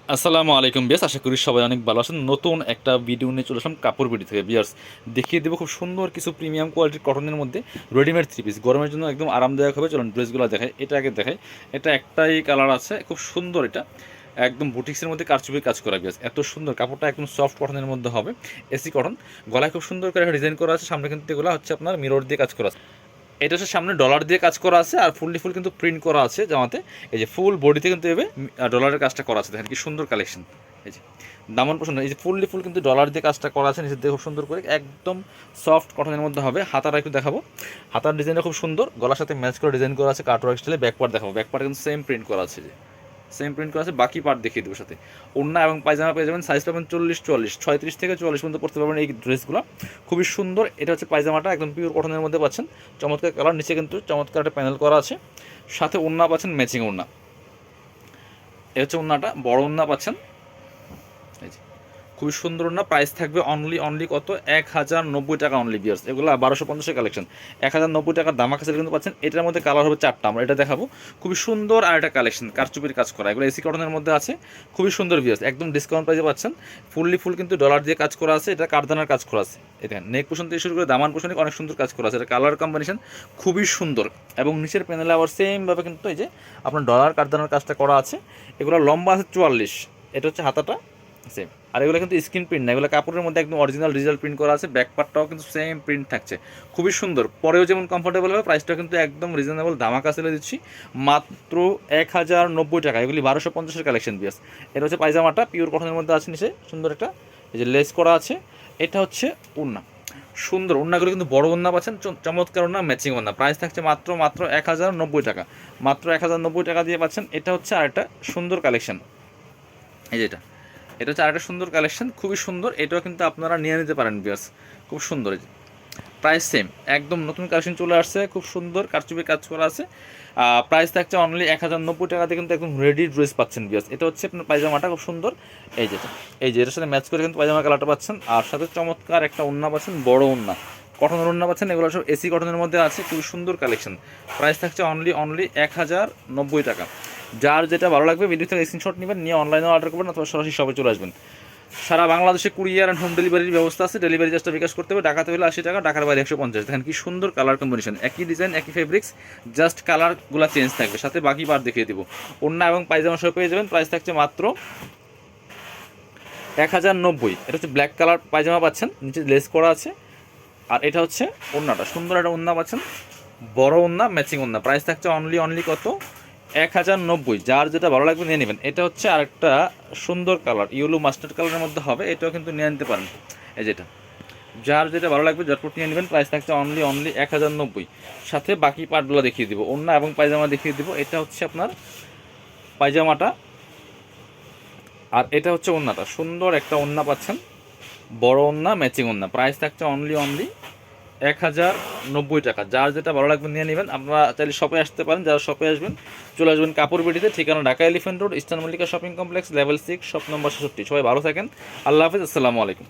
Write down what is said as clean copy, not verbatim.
আসসালামু আলাইকুম বিয়াস, আশা করি সবাই অনেক ভালো আছেন। নতুন একটা ভিডিও নিয়ে চলে আসলাম কাপড় বিডি থেকে বিয়ার্স। দেখিয়ে দেবো খুব সুন্দর কিছু প্রিমিয়াম কোয়ালিটির কটনের মধ্যে রেডিমেড থ্রি পিস, গরমের জন্য একদম আরামদায়ক হবে। চলুন ড্রেসগুলো দেখাই। এটা আগে দেখাই। এটা একটাই কালার আছে, খুব সুন্দর। এটা একদম বুটিক্সের মধ্যে কারচুপির কাজ করা বিয়ার্স, এত সুন্দর কাপড়টা, একদম সফট কটনের মধ্যে হবে, এসি কটন। গলায় খুব সুন্দর করে ডিজাইন করা আছে, সামনে কিন্তু এগুলো হচ্ছে আপনার মিরর দিয়ে কাজ করা আছে। এটা হচ্ছে সামনে ডলার দিয়ে কাজ করা আছে, আর ফুল কিন্তু প্রিন্ট করা আছে জামাতে। এই যে ফুল বডিতে কিন্তু এভাবে ডলারের কাজটা করা আছে, দেখেন কি সুন্দর কালেকশন। এই যে দামন পছন্দ, এই যে ফুল কিন্তু ডলার দিয়ে কাজটা করা আছে, নিচে দিয়ে খুব সুন্দর করে একদম সফট কটনের মধ্যে হবে। হাতাটা একটু দেখাবো, হাতার ডিজাইনটা খুব সুন্দর, গলার সাথে ম্যাচ করে ডিজাইন করা আছে কাটওয়ার্ক স্টাইলে। ব্যাকপার্ট দেখাবো, ব্যাকপার্ট কিন্তু সেম প্রিন্ট করা আছে, যে সেম প্রিন্ট করা আছে। বাকি পার্ট দেখিয়ে দেবো সাথে। ওড়না এবং পায়জামা পেয়ে যাবেন, সাইজ পাবেন 40-44, 36 থেকে 44 পর্যন্ত পড়তে পারবেন এই ড্রেসগুলো। খুবই সুন্দর। এটা হচ্ছে পায়জামাটা, একদম পিওর কটনের মধ্যে পাচ্ছেন, চমৎকার কালার। নিচে কিন্তু চমৎকার একটা প্যানেল করা আছে, সাথে ওড়না পাচ্ছেন ম্যাচিং ওড়না। এ হচ্ছে ওড়নাটা, বড় ওড়না পাচ্ছেন। এই যে খুবই সুন্দর না। প্রাইস থাকবে অনলি কত, 1090 টাকা অনলি বিয়ার্স। এগুলো 1250 কালেকশন, 1090 টাকার দামাকা সেল কিন্তু পাচ্ছেন। এটার মধ্যে কালার হবে 4টা, আমরা এটা দেখাবো। খুবই সুন্দর আর একটা কালেকশন, কারচুপির কাজ করা, এগুলো এসি কটনের মধ্যে আছে। খুবই সুন্দর বিয়ার্স, একদম ডিসকাউন্ট প্রাইসে পাচ্ছেন। ফুল কিন্তু ডলার দিয়ে কাজ করা আছে, এটা কারদানার কাজ করা আছে। এটা নেক পোষণ থেকে শুরু করে দামান পোষণে অনেক সুন্দর কাজ করা আছে। এটা কালার কম্বিনেশন খুবই সুন্দর, এবং নিচের প্যানেলে আবার সেমভাবে কিন্তু এই যে আপনার ডলার কারদানার কাজটা করা আছে। এগুলো লম্বা আছে 44, এটা হচ্ছে হাতাটা সেম। আর এগুলো কিন্তু স্ক্রিন প্রিন্ট না, এগুলো কাপড়ের মধ্যে একদম অরিজিনাল ডিজিটাল প্রিন্ট করা আছে। ব্যাক পার্টটাও কিন্তু সেম প্রিন্ট থাকছে, খুবই সুন্দর। পরেও যেমন কমফোর্টেবল হবে, প্রাইসটাও কিন্তু একদম রিজনেবল ধামাকা সেলে দিচ্ছি, মাত্র 1090 টাকা। এগুলি 1250-এর কালেকশন বিয়াস। এটা হচ্ছে পায়জামাটা, পিওর কটনের মধ্যে আছে, নিচে সুন্দর একটা এই যে লেস করা আছে। এটা হচ্ছে ওড়না, সুন্দর ওড়নাগুলো কিন্তু বড় ওড়না পাচ্ছেন, চমৎকার ওড়না, ম্যাচিং ওড়না। প্রাইস থাকছে মাত্র 1090 টাকা, মাত্র 1090 টাকা দিয়ে পাচ্ছেন। এটা হচ্ছে আরেকটা সুন্দর কালেকশন, এই যে এটা হচ্ছে আরেকটা সুন্দর কালেকশন, খুবই সুন্দর। এটাও কিন্তু আপনারা নিয়ে নিতে পারেন বিয়ার্স, খুব সুন্দর। এই যে প্রাইস সেম, একদম নতুন কালেকশন চলে আসছে, খুব সুন্দর কারচুপি কাজ করা আছে। প্রাইস থাকছে অনলি 1090 টাকাতে, কিন্তু একদম রেডি ড্রেস পাচ্ছেন বিয়ার্স। এটা হচ্ছে আপনার পায়জামাটা, খুব সুন্দর। এই যে এটার সাথে ম্যাচ করে কিন্তু পায়জামা কালারটা পাচ্ছেন, আর সাথে চমৎকার একটা ওড়না পাচ্ছেন, বড় ওড়না, কটনের ওড়না পাচ্ছেন। এগুলো সব এসি কটনের মধ্যে আছে, খুবই সুন্দর কালেকশন। প্রাইস থাকছে অনলি 1090 টাকা। যার যেটা ভালো লাগবে ভিডিও থেকে স্ক্রিনশট নেবেন, নিয়ে অনলাইনে অর্ডার করবেন, অথবা সরাসরি শপে চলে আসবেন। সারা বাংলাদেশে কুরিয়ার অ্যান্ড হোম ডেলিভারির ব্যবস্থা আছে। ডেলিভারি চার্জটা বিকাশ করতে হবে। ঢাকাতে হলে 80 টাকা, ঢাকার বাইরে 150। দেখেন কি সুন্দর কালার কম্বিনেশন, একই ডিজাইন, একই ফেব্রিক্স, জাস্ট কালারগুলো চেঞ্জ থাকবে, সাথে বাকি পার্ট দেখিয়ে দিব। ওড়না এবং পায়জামা সহ পেয়ে যাবেন। প্রাইস থাকছে মাত্র 1090। এটা হচ্ছে ব্ল্যাক কালার পায়জামা পাচ্ছেন, নিচে লেস করা আছে। আর এটা হচ্ছে ওড়নাটা, সুন্দর একটা ওড়না পাচ্ছেন, বড় ওড়না, ম্যাচিং ওড়না। প্রাইস থাকছে অনলি কত, 1090। যার যেটা ভালো লাগবে নিয়ে নেবেন। এটা হচ্ছে আরেকটা সুন্দর কালার, ইয়েলো মাস্টার্ড কালারের মধ্যে হবে, এটাও কিন্তু নিয়ে নিতে পারেন। এই যেটা, যার যেটা ভালো লাগবে ঝটপট নিয়ে নেবেন। প্রাইস থাকছে অনলি 1090, সাথে বাকি পার্টগুলো দেখিয়ে দিব, ওড়না এবং পায়জামা দেখিয়ে দিব। এটা হচ্ছে আপনার পায়জামাটা, আর এটা হচ্ছে ওড়নাটা, সুন্দর একটা ওড়না পাচ্ছেন, বড় ওড়না, ম্যাচিং ওড়না। প্রাইস থাকছে অনলি 1090 টাকা। যার যেটা ভালো লাগবে নিয়ে নেবেন। আপনারা চাইলে শপে আসতে পারেন, যারা শপে আসবেন চলে আসবেন কাপড় বিডিতে, ঠিকানা Dhaka elephant road, eastern Mallika shopping complex, level 6, shop number 66। সবাই ভালো থাকেন, আল্লাহ হাফিজ, আসসালামু আলাইকুম।